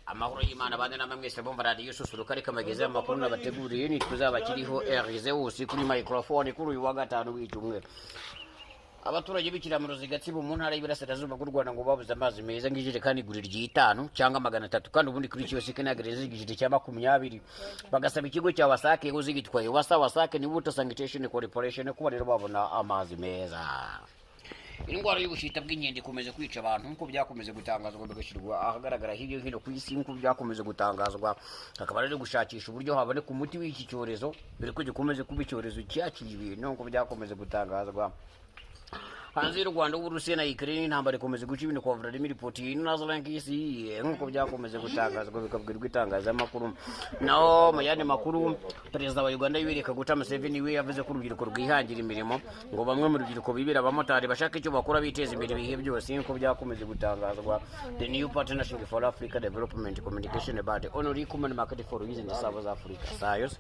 amahoro y'Imana bande namwe mwese bomba radio susuruka reka mageze amakuru nabateguriye ni tuzaba kiriho Erize wose kuri microphone kuri uyu wa gatanu w'icyumweru. Abaturage bikira mu Ruzigatsibo mu ntara y'Iburasirazuba bw'u Rwanda ngo babuze amazi meza ng'ijerekani igurira G5 cyangwa 300 kandi ubundi kuri cyose kinagereza igijite cya 20 bagasaba ikigo cya Wasake ngo zigitwaye Wasake ni Water Sanitation Corporation kuba rero babona amazi meza. Indwara y'ubushita bw'inkende ikomeje kwica abantu nkuko byakomeze gutangazwa bigashyirwa ahagaragara hirya hino ku isi nkuko byakomeze gutangazwa hakaba rero gushakisha uburyo haboneka umuti w'iki cyorezo biri ko gikomeje kuba icyorezo cyakiye ibintu nkuko byakomeze gutangazwa. Hanze y'u Rwanda Uburusiya na Ukraine intambara ikomeje guca ibintu kwa Vladimir Putin nazo rankisi nkuko byakomeze gutangazwa bikabwirwa itangazamakuru. Naho mu yandi makuru perezida wa Uganda Yoweri Kaguta Museveni we yavuze ko urubyiruko rwihangira imirimo ngo bamwe mu rubyiruko bibira abamotari bashaka icyo bakora biteza imbere ibihe byose nkuko byakomeze gutangazwa. The new partnership for Africa Development Communication about only common market for using the South Africa sayos